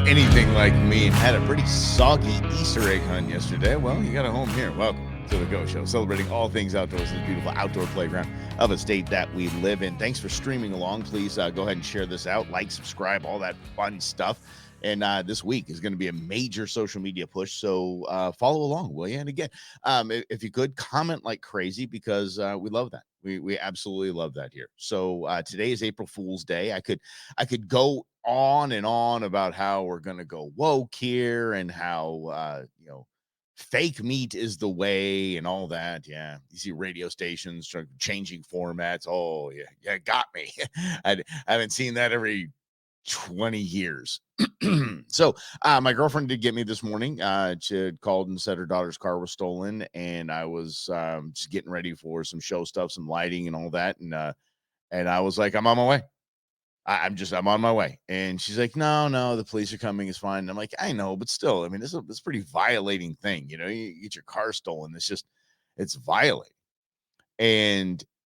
anything like me and had a pretty soggy Easter egg hunt yesterday, well, you got a home here. Welcome to the Go Show, celebrating all things outdoors in the beautiful outdoor playground of a state that we live in. Thanks for streaming along. Please go ahead and share this out, like, subscribe, all that fun stuff. And this week is going to be a major social media push, so follow along, will you? And again, if you could comment like crazy, because we love that. We absolutely love that here. So today is April Fool's Day. I could go on and on about how we're going to go woke here and how fake meat is the way and all that. Yeah, you see radio stations changing formats. Oh yeah, got me. I haven't seen that every 20 years. So my girlfriend did get me this morning. She had called and said her daughter's car was stolen, and I was just getting ready for some show stuff, some lighting and all that. And I was like, I'm on my way. I'm on my way. And she's like, no, the police are coming. It's fine. And I'm like, I know, but still, I mean, this is a pretty violating thing. You get your car stolen. It's violating.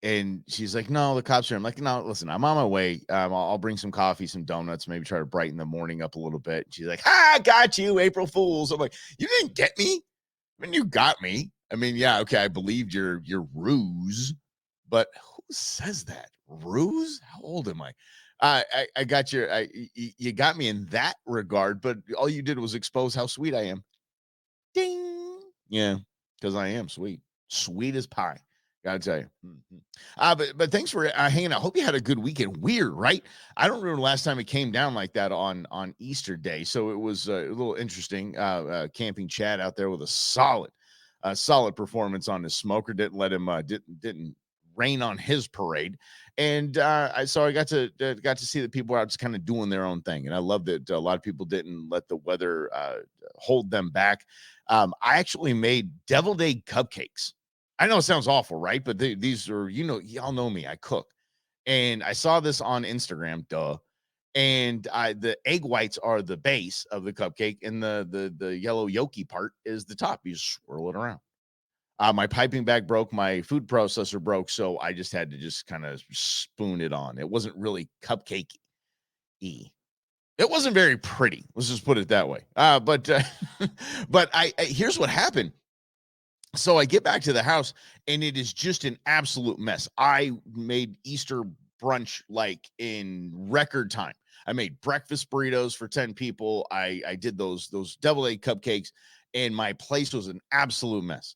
And she's like, no, the cops are. I'm like, no, listen, I'm on my way. I'll bring some coffee, some donuts, maybe try to brighten the morning up a little bit. She's like, I got you, April Fools. I'm like, you didn't get me. I mean, you got me. I mean, yeah, okay, I believed your ruse, but who says that? Ruse? How old am I? I got you got me in that regard, but all you did was expose how sweet I am. Ding. Yeah, because I am sweet as pie. Gotta tell you. But thanks for hanging out. Hope you had a good weekend. Weird, right? I don't remember the last time it came down like that on Easter Day, so it was a little interesting. Camping Chad out there with a solid performance on his smoker. Didn't let him didn't rain on his parade, and I got to see that people were out just kind of doing their own thing, and I love that a lot of people didn't let the weather hold them back. I actually made deviled egg cupcakes. I know it sounds awful, right? But these are, y'all know me. I cook, and I saw this on Instagram. Duh. And the egg whites are the base of the cupcake, and the yellow yolky part is the top. You just swirl it around. My piping bag broke, my food processor broke, so I just had to just kind of spoon it on. It wasn't really cupcake-y. It wasn't very pretty. Let's just put it that way. But but I here's what happened. So I get back to the house, and it is just an absolute mess. I made Easter brunch like in record time. I made breakfast burritos for 10 people. I did those double egg cupcakes, and my place was an absolute mess.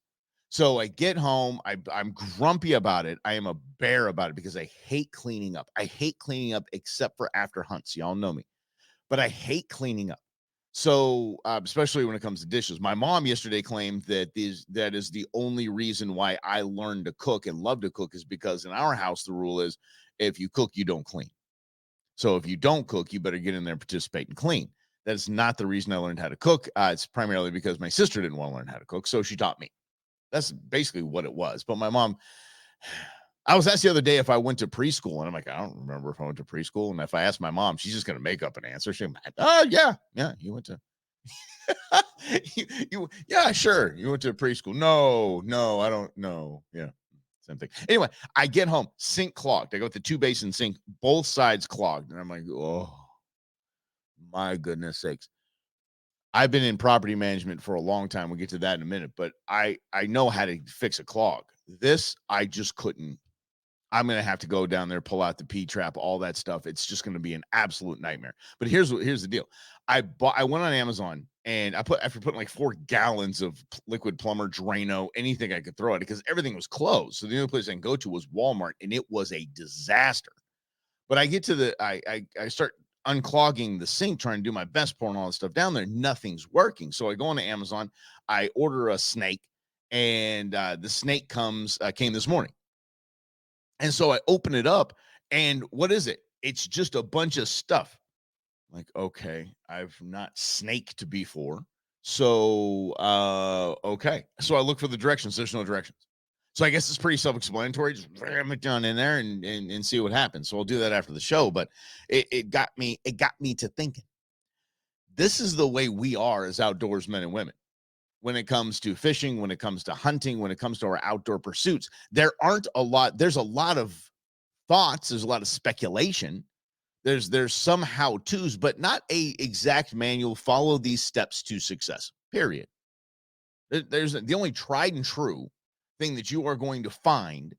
So I get home, I'm grumpy about it. I am a bear about it because I hate cleaning up. I hate cleaning up except for after hunts. Y'all know me, but I hate cleaning up. So, especially when it comes to dishes, my mom yesterday claimed that is the only reason why I learned to cook and love to cook, is because in our house the rule is, if you cook, you don't clean. So if you don't cook, you better get in there and participate and clean. That is not the reason I learned how to cook. It's primarily because my sister didn't want to learn how to cook, so she taught me. That's basically what it was. But my mom, I was asked the other day if I went to preschool, and I'm like, I don't remember if I went to preschool. And if I ask my mom, she's just going to make up an answer. She's like, oh, yeah, you went to, yeah, sure, you went to preschool. No, I don't know. Yeah, same thing. Anyway, I get home, sink clogged. I go with the two basin sink, both sides clogged, and I'm like, oh my goodness sakes. I've been in property management for a long time. We'll get to that in a minute, but I know how to fix a clog. This I just couldn't. I'm going to have to go down there, pull out the P trap, all that stuff. It's just going to be an absolute nightmare. But here's the deal. I went on Amazon, and after putting like 4 gallons of liquid plumber, Drano, anything I could throw at it, because everything was closed. So the only place I can go to was Walmart, and it was a disaster. But I get to I start unclogging the sink, trying to do my best, pouring all this stuff down there. Nothing's working. So I go on to Amazon, I order a snake, and the snake came this morning. And so I open it up, and what is it? It's just a bunch of stuff. Like, okay, I've not snaked before. So, okay. So I look for the directions. There's no directions. So I guess it's pretty self-explanatory. Just ram it down in there and see what happens. So I'll do that after the show. But it got me to thinking. This is the way we are as outdoors men and women. When it comes to fishing, when it comes to hunting, when it comes to our outdoor pursuits, there's a lot of thoughts, there's a lot of speculation, There's some how-tos, but not a exact manual. Follow these steps to success. Period. There's the only tried and true thing that you are going to find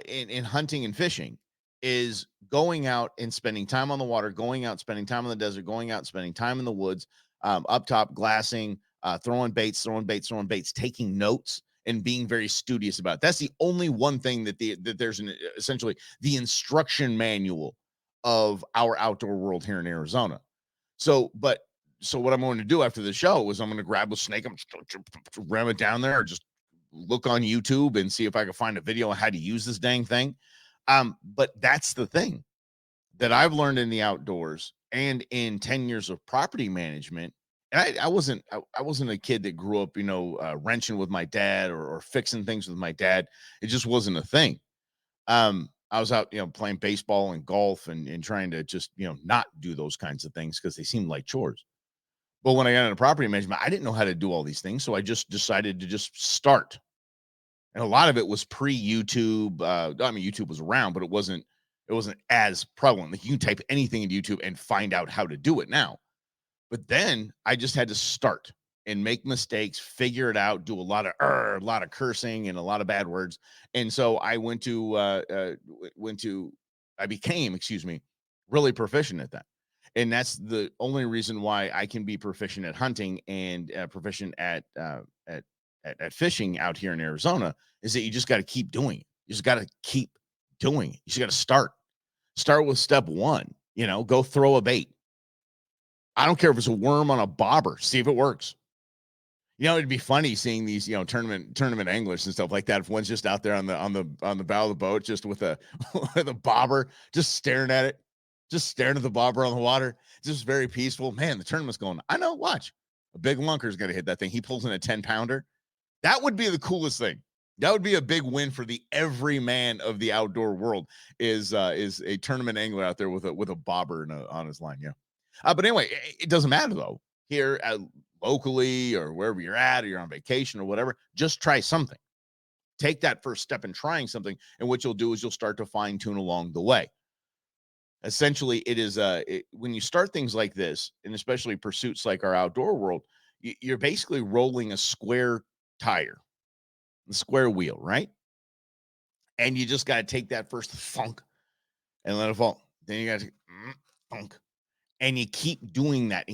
in hunting and fishing is going out and spending time on the water, going out, spending time on the desert, going out, spending time in the woods, up top, glassing, throwing baits, taking notes, and being very studious about it. That's the only one thing that there's essentially the instruction manual of our outdoor world here in Arizona. So, so what I'm going to do after the show is I'm going to grab a snake, I'm ram it down there, or just look on YouTube and see if I can find a video on how to use this dang thing. But that's the thing that I've learned in the outdoors and in 10 years of property management. And I wasn't a kid that grew up, wrenching with my dad or fixing things with my dad. It just wasn't a thing. I was out, playing baseball and golf and trying to just, not do those kinds of things because they seemed like chores. But when I got into property management, I didn't know how to do all these things. So I just decided to just start. And a lot of it was pre-YouTube. I mean, YouTube was around, but it wasn't as prevalent. Like, you can type anything into YouTube and find out how to do it now. But then I just had to start and make mistakes, figure it out, do a lot of cursing and a lot of bad words. And so I became, really proficient at that. And that's the only reason why I can be proficient at hunting and proficient at fishing out here in Arizona, is that you just got to keep doing it. You just got to keep doing it. You just got to start with step one, go throw a bait. I don't care if it's a worm on a bobber, see if it works. It'd be funny seeing these, tournament anglers and stuff like that. If one's just out there on the bow of the boat, just with a with a bobber, just staring at it, just staring at the bobber on the water, just very peaceful. Man, the tournament's going. I know. Watch, a big lunker's gonna hit that thing. He pulls in a 10-pounder. That would be the coolest thing. That would be a big win for the everyman of the outdoor world. Is a tournament angler out there with a bobber on his line? Yeah. But anyway, it doesn't matter though. Here, locally or wherever you're at, or you're on vacation or whatever, just try something. Take that first step in trying something, and what you'll do is you'll start to fine tune along the way. Essentially, it is when you start things like this, and especially pursuits like our outdoor world, you're basically rolling a square tire, the square wheel, right? And you just got to take that first thunk and let it fall. Then you got to thunk. And you keep doing that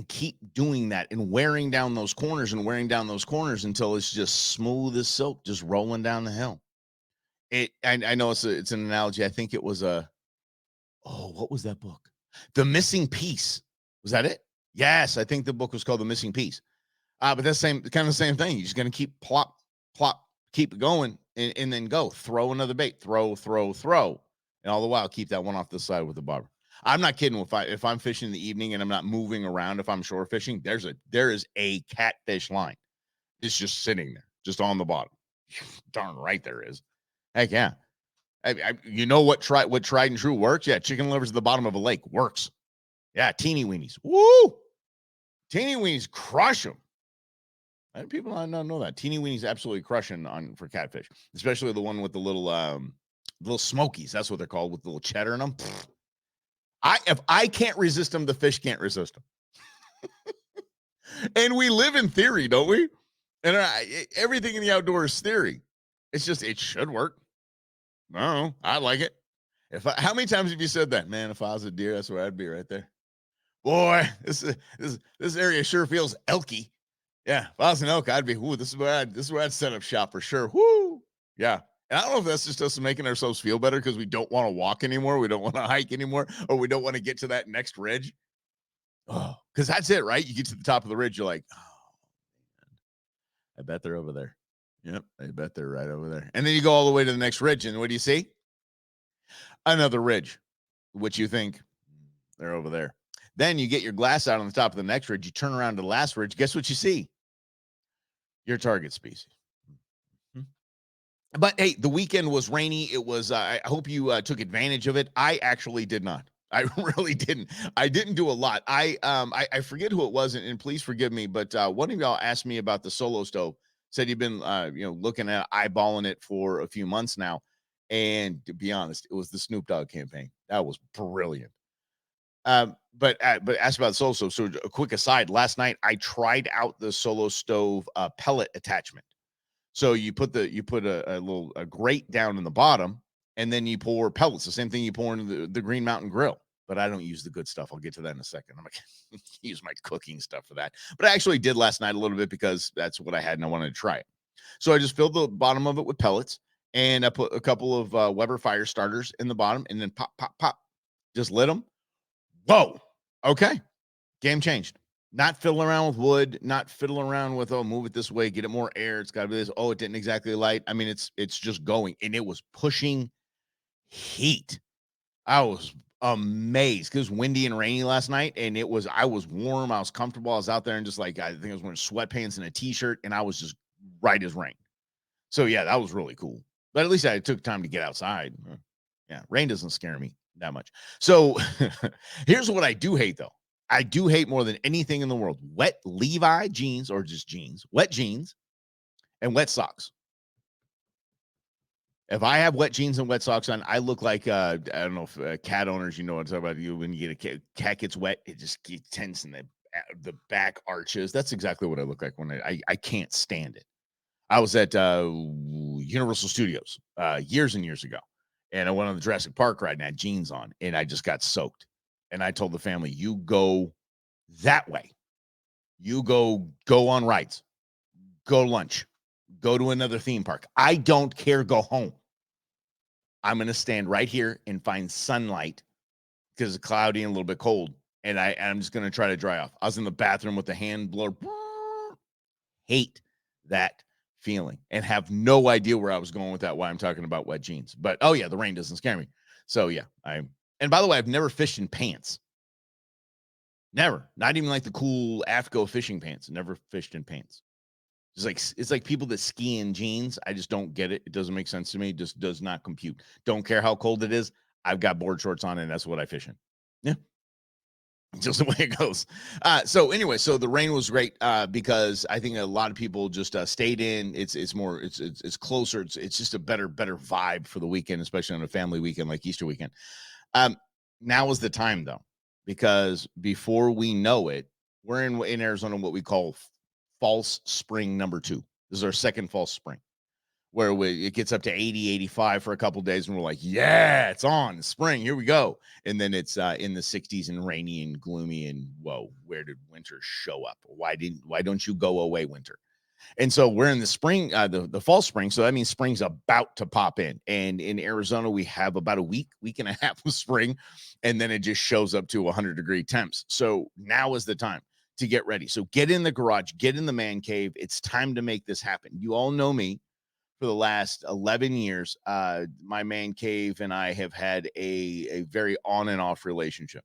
and wearing down those corners until it's just smooth as silk, just rolling down the hill. I know it's an analogy. I think it was what was that book? The Missing Piece. Was that it? Yes, I think the book was called The Missing Piece. But that's kind of the same thing. You're just going to keep plop, keep going and then go throw another bait, throw. And all the while, keep that one off the side with the bobber. I'm not kidding. If I'm fishing in the evening and I'm not moving around, if I'm shore fishing, there is a catfish line. It's just sitting there, just on the bottom. Darn right there is. Heck yeah. What tried and true works? Yeah, chicken livers at the bottom of a lake works. Yeah, teeny weenies. Woo! Teeny weenies crush them. People not know that. Teeny weenies absolutely crushing for catfish, especially the one with the little smokies. That's what they're called, with the little cheddar in them. Pfft. If I can't resist them, the fish can't resist them. And we live in theory, don't we? And everything in the outdoors is theory. It's just, it should work. No, I like it. How many times have you said that? Man, if I was a deer, that's where I'd be, right there. Boy, this area sure feels elky. Yeah, if I was an elk, I'd be. This is where I'd set up shop for sure. Whoo, yeah. And I don't know if that's just us making ourselves feel better because we don't want to walk anymore, we don't want to hike anymore, or we don't want to get to that next ridge. Oh, because that's it, right? You get to the top of the ridge, you're like, oh, man, I bet they're over there. Yep, I bet they're right over there. And then you go all the way to the next ridge, and what do you see? Another ridge, which you think they're over there. Then you get your glass out on the top of the next ridge. You turn around to the last ridge. Guess what you see? Your target species. But hey, the weekend was rainy. It was, I hope you took advantage of it. I actually did not. I really didn't. I didn't do a lot. I forget who it was, and please forgive me, but one of y'all asked me about the Solo Stove. Said you've been, looking at eyeballing it for a few months now. And to be honest, it was the Snoop Dogg campaign. That was brilliant. But ask about Solo Stove. So a quick aside, last night I tried out the Solo Stove pellet attachment. So you put a little grate down in the bottom, and then you pour pellets. The same thing you pour into the Green Mountain Grill. But I don't use the good stuff. I'll get to that in a second. I'm gonna use my cooking stuff for that. But I actually did last night a little bit because that's what I had and I wanted to try it. So I just filled the bottom of it with pellets, and I put a couple of Weber fire starters in the bottom, and then pop, pop, pop, just lit them. Whoa. Okay. Game changed. Not fiddling around with wood, not fiddling around with, oh, move it this way, get it more air. It's got to be this. Oh, it didn't exactly light. I mean, it's just going, and it was pushing heat. I was amazed because it was windy and rainy last night, and I was warm. I was comfortable. I was out there and just like, I think I was wearing sweatpants and a t-shirt, and I was just right as rain. So yeah, that was really cool. But at least I took time to get outside. Yeah, rain doesn't scare me that much. So here's what I do hate, though. I do hate more than anything in the world: wet Levi jeans, or just jeans, wet jeans, and wet socks. If I have wet jeans and wet socks on, I look like I don't know if cat owners, you know what I'm talking about. You when you get a cat gets wet, it just gets tense in the back arches. That's exactly what I look like when I can't stand it. I was at Universal Studios years and years ago, and I went on the Jurassic Park ride and I had jeans on, and I just got soaked. And I told the family, "You go that way. You go on rides, go lunch, go to another theme park. I don't care. Go home. I'm going to stand right here and find sunlight because it's cloudy and a little bit cold, and I'm just going to try to dry off." I was in the bathroom with the hand blower. Hate that feeling and have no idea where I was going with that, why I'm talking about wet jeans. But oh yeah, the rain doesn't scare me. So yeah, and by the way, I've never fished in pants. Never. Not even like the cool AFCO fishing pants. Never fished in pants. It's like people that ski in jeans. I just don't get it. It doesn't make sense to me. It just does not compute. Don't care how cold it is. I've got board shorts on, and that's what I fish in. Yeah. Just the way it goes. So anyway, so the rain was great because I think a lot of people just stayed in. It's more, it's closer. It's just a better vibe for the weekend, especially on a family weekend like Easter weekend. Now is the time though, because before we know it, we're in Arizona what we call false spring number 2. This is our second false spring, where it gets up to 80, 85 for a couple of days, and we're like, yeah, it's on. It's spring. Here we go. And then it's in the 60s and rainy and gloomy, and whoa, where did winter show up? Why don't you go away, winter? And so we're in the spring, the fall spring. So that means spring's about to pop in. And in Arizona, we have about a week and a half of spring, and then it just shows up to 100-degree temps. So now is the time to get ready. So get in the garage, get in the man cave. It's time to make this happen. You all know me. For the last 11 years, my man cave and I have had a very on and off relationship,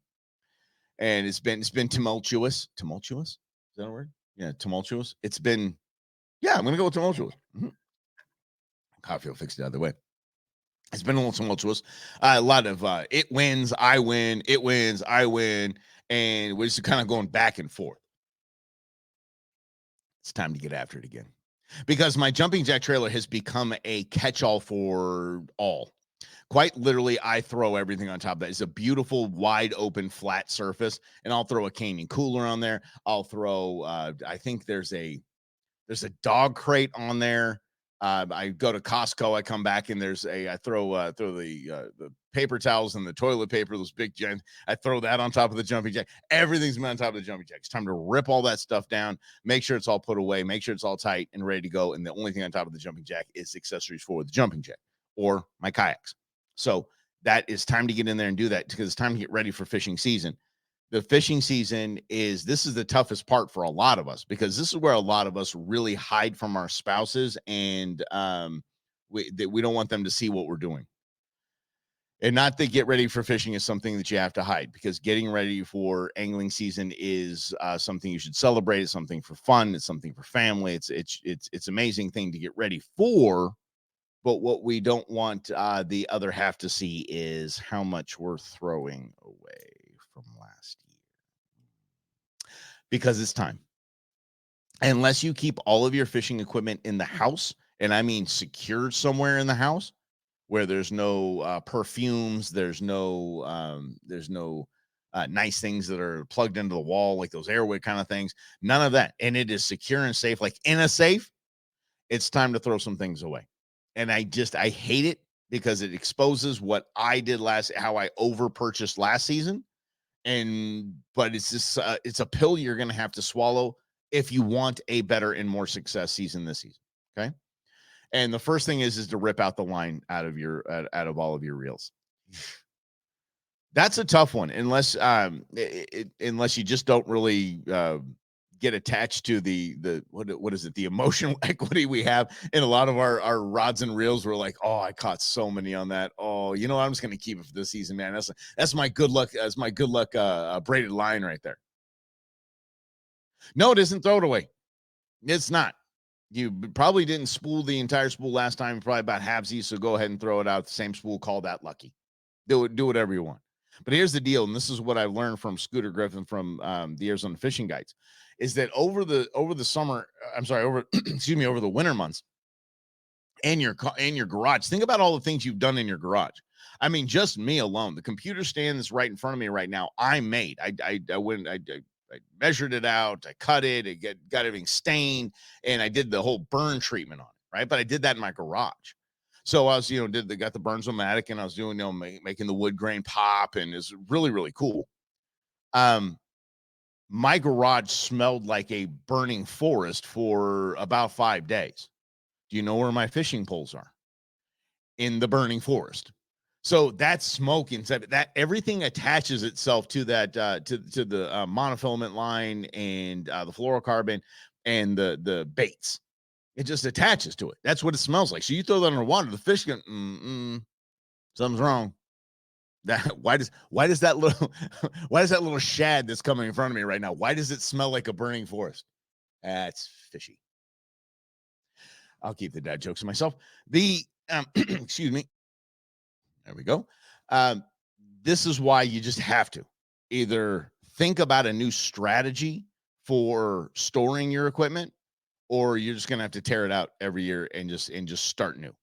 and it's been tumultuous. Tumultuous, is that a word? Yeah, tumultuous. It's been, yeah, I'm gonna go with tumultuous. Coffee will fix it the other way. It's been a little tumultuous. A lot of it wins, I win, it wins, I win, and we're just kind of going back and forth. It's time to get after it again. Because my jumping jack trailer has become a catch-all for all. Quite literally, I throw everything on top of that. It's a beautiful, wide open, flat surface, and I'll throw a Canyon cooler on there. I'll throw, I think there's a dog crate on there. I go to Costco, I come back, and I throw the paper towels and the toilet paper, those big giant. I throw that on top of the jumping jack. Everything's been on top of the jumping jack. It's time to rip all that stuff down, make sure it's all put away, make sure it's all tight and ready to go. And the only thing on top of the jumping jack is accessories for the jumping jack or my kayaks. So that is time to get in there and do that because it's time to get ready for fishing season. The fishing season this is the toughest part for a lot of us because this is where a lot of us really hide from our spouses, and we don't want them to see what we're doing. And not that get ready for fishing is something that you have to hide, because getting ready for angling season is something you should celebrate. It's something for fun. It's something for family. It's amazing thing to get ready for. But what we don't want the other half to see is how much we're throwing away from last year, because it's time. Unless you keep all of your fishing equipment in the house, and I mean secured somewhere in the house, where there's no perfumes, there's no nice things that are plugged into the wall, like those Airwick kind of things. None of that. And it is secure and safe. Like in a safe, it's time to throw some things away. And I hate it because it exposes what I did how I over purchased last season. But it's just, it's a pill you're going to have to swallow if you want a better and more success season this season. Okay. And the first thing is to rip out the line out of all of your reels. That's a tough one, unless unless you just don't really get attached to the what is it, the emotional equity we have in a lot of our rods and reels. We're like, oh, I caught so many on that. Oh, you know, I'm just gonna keep it for this season, man. That's my good luck. That's my good luck braided line right there. No, it isn't. Throw it away. It's not. You probably didn't spool the entire spool last time, probably about halvesies. So go ahead and throw it out. The same spool, call that lucky. Do whatever you want. But here's the deal, and this is what I learned from Scooter Griffin from the Arizona Fishing Guides, is that over the summer, I'm sorry, over excuse me, over the winter months, and your garage. Think about all the things you've done in your garage. I mean, just me alone. The computer stand that's right in front of me right now, I made. I went. I measured it out. I cut it. It got everything stained, and I did the whole burn treatment on it. Right, but I did that in my garage. So I was, got the Burns-O-Matic, and I was doing, making the wood grain pop, and it's really, really cool. My garage smelled like a burning forest for about 5 days. Do you know where my fishing poles are? In the burning forest. So that smoke inside that, everything attaches itself to that, to the monofilament line and the fluorocarbon and the baits. It just attaches to it. That's what it smells like. So you throw that underwater, the fish can, something's wrong. Why does that little shad that's coming in front of me right now, why does it smell like a burning forest? That's fishy. I'll keep the dad jokes to myself. Excuse me. There we go. This is why you just have to either think about a new strategy for storing your equipment, or you're just going to have to tear it out every year and just start new.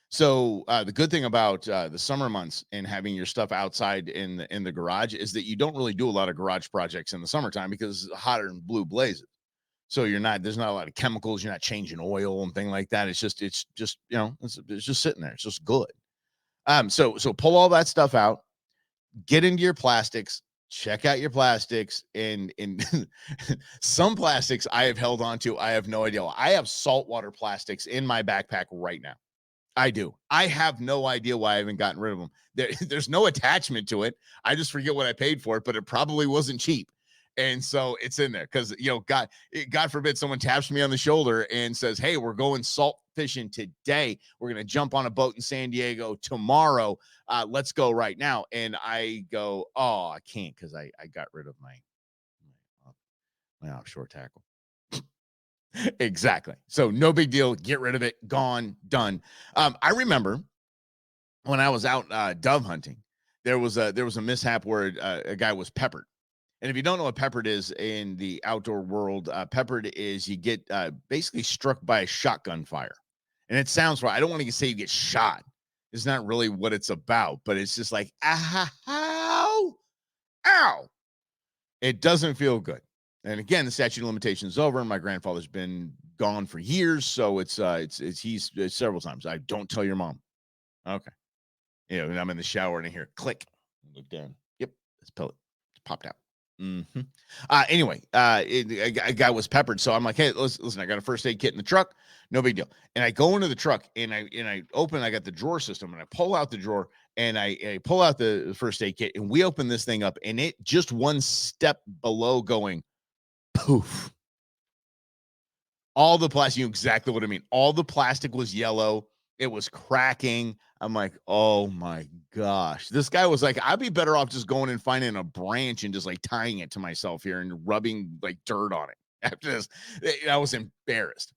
So the good thing about the summer months and having your stuff outside in the garage is that you don't really do a lot of garage projects in the summertime because it's hotter than blue blazes. So there's not a lot of chemicals. You're not changing oil and things like that. It's just it's just sitting there. It's just good. So pull all that stuff out, get into your plastics, check out your plastics, and some plastics I have held on to. I have no idea. I have saltwater plastics in my backpack right now. I do. I have no idea why I haven't gotten rid of them. There's no attachment to it. I just forget what I paid for it, but it probably wasn't cheap. And so it's in there because, God forbid someone taps me on the shoulder and says, hey, we're going salt fishing today. We're going to jump on a boat in San Diego tomorrow. Let's go right now. And I go, oh, I can't because I got rid of my offshore tackle. Exactly. So no big deal. Get rid of it. Gone. Done. I remember when I was out dove hunting, there was a mishap where a guy was peppered. And if you don't know what peppered is in the outdoor world, peppered is you get basically struck by a shotgun fire. And it sounds right. I don't want to say you get shot. It's not really what it's about, but it's just like, ow, ow. It doesn't feel good. And again, the statute of limitations is over. My grandfather's been gone for years, so he's several times. I don't tell your mom. Okay. And I'm in the shower and I hear click. Look down. Yep, it's pellet. It's popped out. Mm-hmm. Anyway, a guy was peppered, so I'm like, hey, listen, I got a first aid kit in the truck, no big deal. And I go into the truck and I open, I got the drawer system, and I pull out the drawer and I pull out the first aid kit, and we open this thing up, and it just one step below going poof. All the plastic, you know exactly what I mean. All the plastic was yellow. It was cracking. I'm like, oh my gosh. This guy was like, I'd be better off just going and finding a branch and just like tying it to myself here and rubbing like dirt on it. After this, I was embarrassed.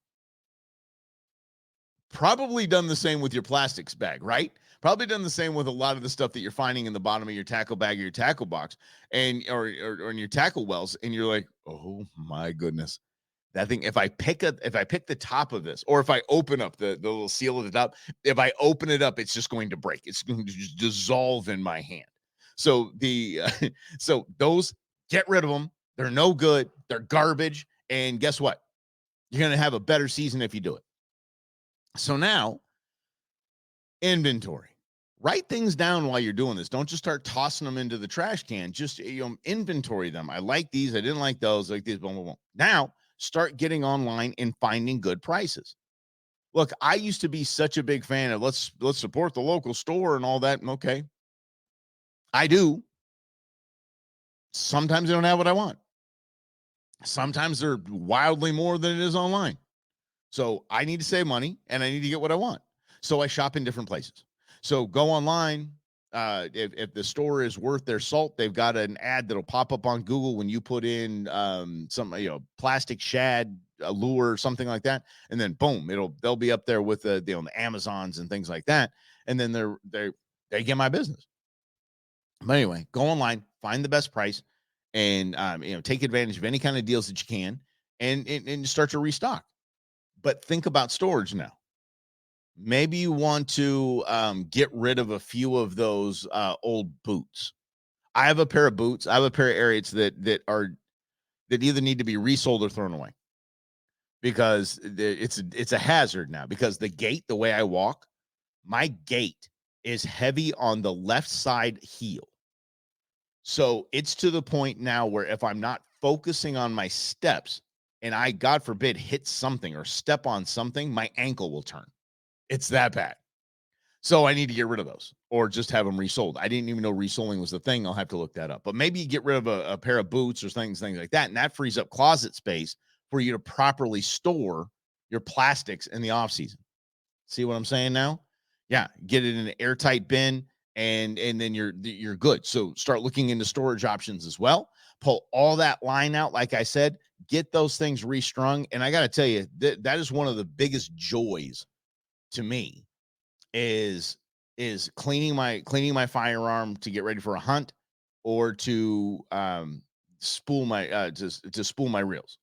Probably done the same with your plastics bag, right? Probably done the same with a lot of the stuff that you're finding in the bottom of your tackle bag or your tackle box or in your tackle wells. And you're like, oh my goodness. That thing, if I pick the top of this, or if I open up the little seal at the top, if I open it up, it's just going to break. It's going to just dissolve in my hand. So so those, get rid of them. They're no good. They're garbage. And guess what? You're going to have a better season if you do it. So now, inventory. Write things down while you're doing this. Don't just start tossing them into the trash can. Just inventory them. I like these. I didn't like those. Like these. Boom, boom, boom. Now start getting online and finding good prices. Look, I used to be such a big fan of let's support the local store and all that. Okay, I do. Sometimes I don't have what I want. Sometimes they're wildly more than it is online. So I need to save money and I need to get what I want. So I shop in different places. So go online. If the store is worth their salt, they've got an ad that'll pop up on Google when you put in some plastic shad lure or something like that, and then boom, they'll be up there with the Amazons and things like that, and then they get my business. But anyway, go online, find the best price, and take advantage of any kind of deals that you can, and start to restock. But think about storage now. Maybe you want to get rid of a few of those old boots. I have a pair of boots. I have a pair of Ariats that either need to be resold or thrown away because it's a hazard now. Because the way I walk, my gait is heavy on the left side heel. So it's to the point now where if I'm not focusing on my steps and I, God forbid, hit something or step on something, my ankle will turn. It's that bad. So I need to get rid of those or just have them resold. I didn't even know resoling was the thing. I'll have to look that up. But maybe you get rid of a pair of boots or things like that, and that frees up closet space for you to properly store your plastics in the off season. See what I'm saying now? Yeah, get it in an airtight bin, and then you're good. So start looking into storage options as well. Pull all that line out, like I said, get those things restrung. And I got to tell you, that is one of the biggest joys to me is cleaning my firearm to get ready for a hunt or to spool my to spool my reels.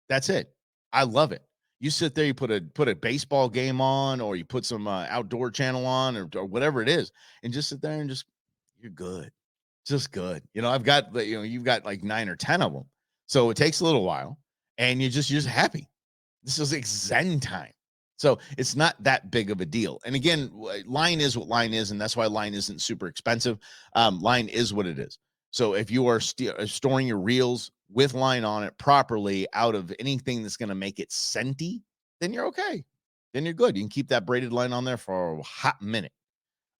That's it. I love it. You sit there, you put a baseball game on, or you put some outdoor channel on, or whatever it is, and just sit there and you're good, just good. I've got you've got like 9 or 10 of them, so it takes a little while, and you're just happy. This is like Zen time. So it's not that big of a deal. And again, line is what line is, and that's why line isn't super expensive. Line is what it is. So if you are storing your reels with line on it properly out of anything that's going to make it scenty, then you're okay. Then you're good. You can keep that braided line on there for a hot minute.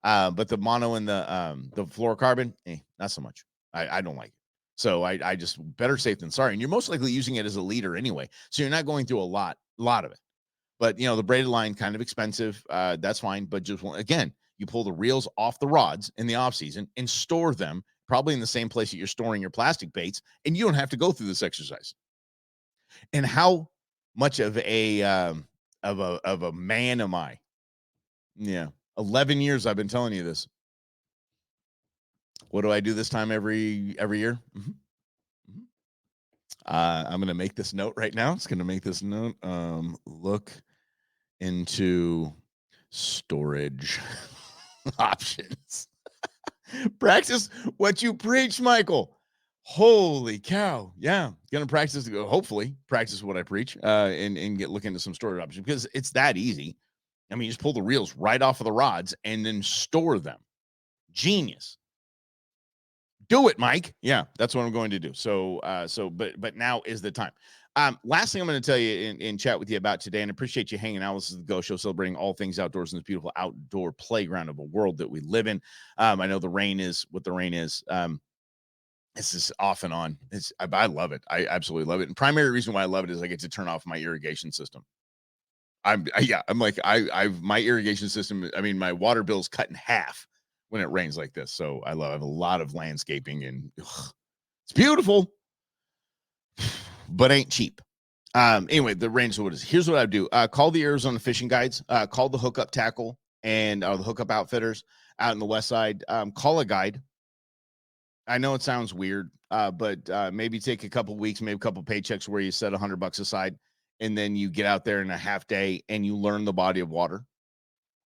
But the mono and the fluorocarbon, not so much. I don't like it. So I just better safe than sorry. And you're most likely using it as a leader anyway. So you're not going through a lot of it. But, the braided line, kind of expensive. That's fine. But just, again, you pull the reels off the rods in the off season and store them probably in the same place that you're storing your plastic baits, and you don't have to go through this exercise. And how much of a man am I? Yeah. 11 years I've been telling you this. What do I do this time every year? Mm-hmm. Mm-hmm. I'm going to make this note right now. It's going to make this note. Look into storage options. Practice what you preach, Michael. Holy cow. Yeah. Gonna practice, hopefully practice what I preach, and look into some storage options because it's that easy. I mean, you just pull the reels right off of the rods and then store them. Genius. Do it, Mike. Yeah, that's what I'm going to do. So, but now is the time. Last thing I'm going to tell you and chat with you about today, and appreciate you hanging out. This is the Go Show, celebrating all things outdoors in this beautiful outdoor playground of a world that we live in. I know the rain is what the rain is. It's just off and on. I love it. I absolutely love it. And primary reason why I love it is I get to turn off my irrigation system. I'm like, my irrigation system. I mean, my water bill's cut in half when it rains like this. So I have a lot of landscaping, and it's beautiful, but ain't cheap. Anyway, the range of what is. Here's what I do. Call the Arizona fishing guides. Call the hookup tackle and the hookup outfitters out in the west side. Call a guide. I know it sounds weird, but maybe take a couple weeks, maybe a couple paychecks where you set $100 aside, and then you get out there in a half day and you learn the body of water.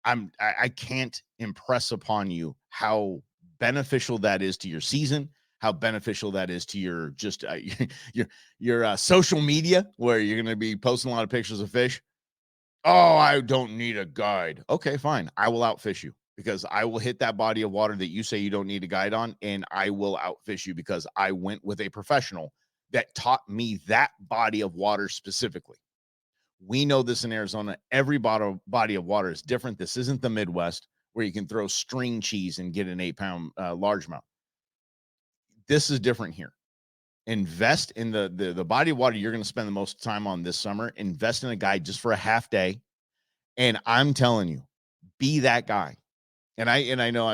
I can't impress upon you how beneficial that is to your season, how beneficial that is to your just your social media, where you're going to be posting a lot of pictures of fish. Oh, I don't need a guide. Okay, fine. I will outfish you because I will hit that body of water that you say you don't need a guide on, and I will outfish you because I went with a professional that taught me that body of water specifically. We know this in Arizona. Every body of water is different. This isn't the Midwest where you can throw string cheese and get an 8-pound largemouth. This is different here. Invest in the body of water you're going to spend the most time on this summer. Invest in a guide just for a half day. And I'm telling you, be that guy. And I know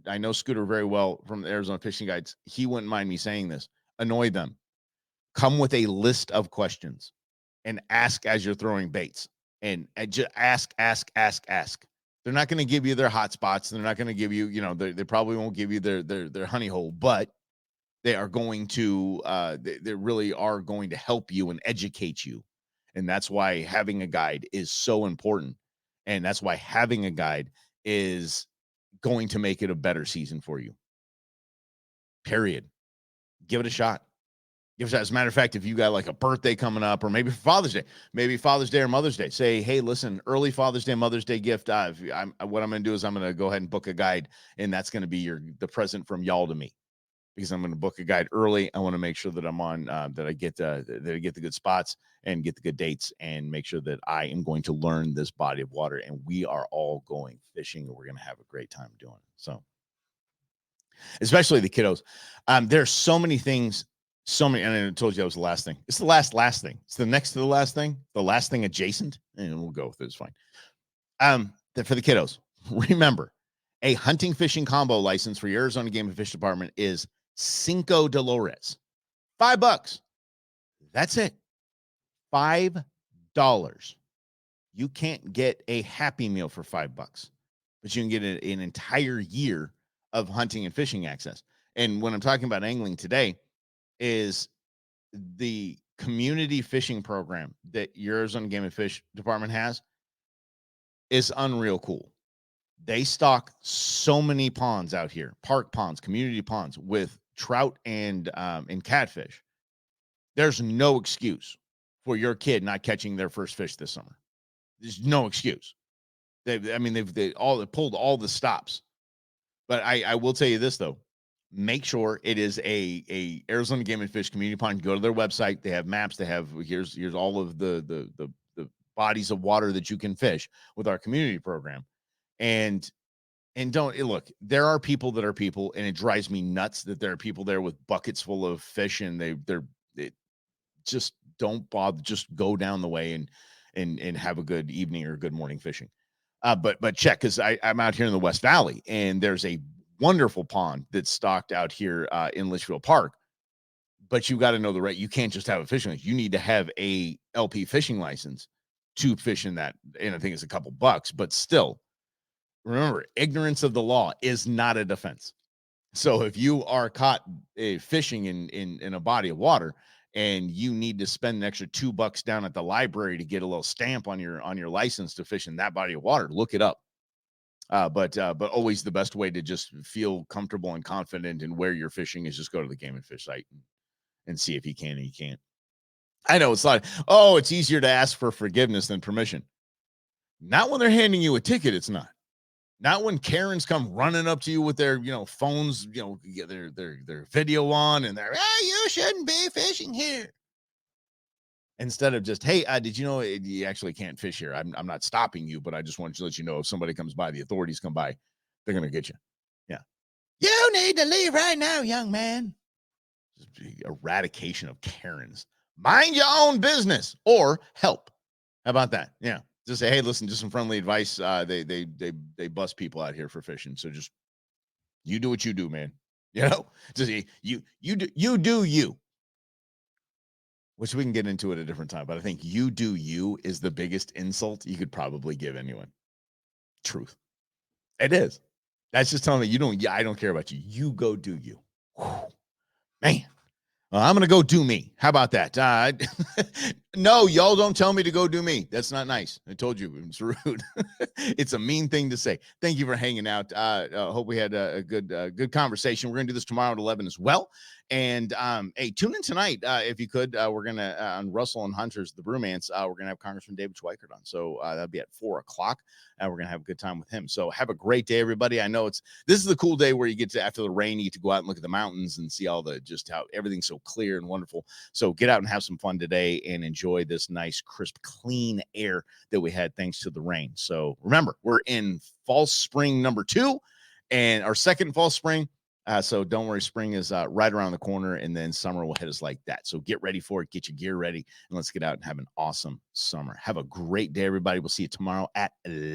I know Scooter very well from the Arizona Fishing Guides. He wouldn't mind me saying this. Annoy them. Come with a list of questions and ask as you're throwing baits. And just ask. They're not going to give you their hot spots. They're not going to give you, they probably won't give you their honey hole, but they are going to, they really are going to help you and educate you. And that's why having a guide is so important. And that's why having a guide is going to make it a better season for you. Period. Give it a shot. As a matter of fact, if you got like a birthday coming up, or maybe Father's Day or Mother's Day, say, hey, listen, early Father's Day, Mother's Day gift. What I'm going to do is I'm going to go ahead and book a guide, and that's going to be the present from y'all to me, because I'm going to book a guide early. I want to make sure that I'm on, that I get the good spots and get the good dates, and make sure that I am going to learn this body of water, and we are all going fishing, and we're going to have a great time doing it. So, especially the kiddos. There's so many things. And I told you that was the last thing. It's the last thing. It's the next to the last thing adjacent, and we'll go with it. It's fine. For the kiddos, remember, a hunting fishing combo license for your Arizona Game and Fish Department is Cinco de Dolores. $5. That's it. $5. You can't get a Happy Meal for $5, but you can get an entire year of hunting and fishing access. And when I'm talking about angling today, is the community fishing program that your Arizona Game and Fish Department has is unreal cool. They stock so many ponds out here, park ponds, community ponds, with trout and catfish. There's no excuse for your kid not catching their first fish this summer. There's no excuse. They've pulled all the stops. But I will tell you this though. Make sure it is a Arizona Game and Fish community pond. Go to their website. They have maps. They have here's all of the bodies of water that you can fish with our community program. And don't look, there are people that are people, and it drives me nuts that there are people there with buckets full of fish, and they just don't bother. Just go down the way and have a good evening or good morning fishing. But check, because I'm out here in the West Valley, and there's a wonderful pond that's stocked out here in Litchfield Park. But you got to know you can't just have a fishing license. You need to have a LP fishing license to fish in that. And I think it's a couple bucks, but still, remember, ignorance of the law is not a defense. So if you are caught fishing in a body of water, and you need to spend an extra $2 down at the library to get a little stamp on your license to fish in that body of water, look it up. But always the best way to just feel comfortable and confident in where you're fishing is just go to the Game and Fish site and see if you can and you can't. I know it's like, it's easier to ask for forgiveness than permission. Not when they're handing you a ticket. It's not. Not when Karens come running up to you with their, phones, their video on, and they're, you shouldn't be fishing here. Instead of just, hey, did you know you actually can't fish here? I'm not stopping you, but I just wanted to let you know if somebody comes by, the authorities come by, they're going to get you. Yeah. You need to leave right now, young man. Just eradication of Karens. Mind your own business or help. How about that? Yeah. Just say, hey, listen, just some friendly advice. They bust people out here for fishing. So just, you do what you do, man. Just you do you. Which we can get into at a different time, but I think you do you is the biggest insult you could probably give anyone. Truth. It is. That's just telling me I don't care about you. You go do you. Whew. Man. I'm going to go do me. How about that? No, y'all don't tell me to go do me. That's not nice. I told you it's rude. It's a mean thing to say. Thank you for hanging out. Hope we had a good conversation. We're gonna do this tomorrow at 11 as well. And hey, tune in tonight if you could. We're gonna on Russell and Hunter's the Bromance. We're gonna have Congressman David Schweikert on. So that'll be at 4:00. We're gonna have a good time with him. So have a great day, everybody. I know this is the cool day where you get to, after the rain, you get to go out and look at the mountains and see all the just how everything's so clear and wonderful. So get out and have some fun today and enjoy this nice, crisp, clean air that we had thanks to the rain. So remember, we're in false spring number 2 and our second false spring. So don't worry, spring is right around the corner, and then summer will hit us like that. So get ready for it, get your gear ready, and let's get out and have an awesome summer. Have a great day, everybody. We'll see you tomorrow at 11.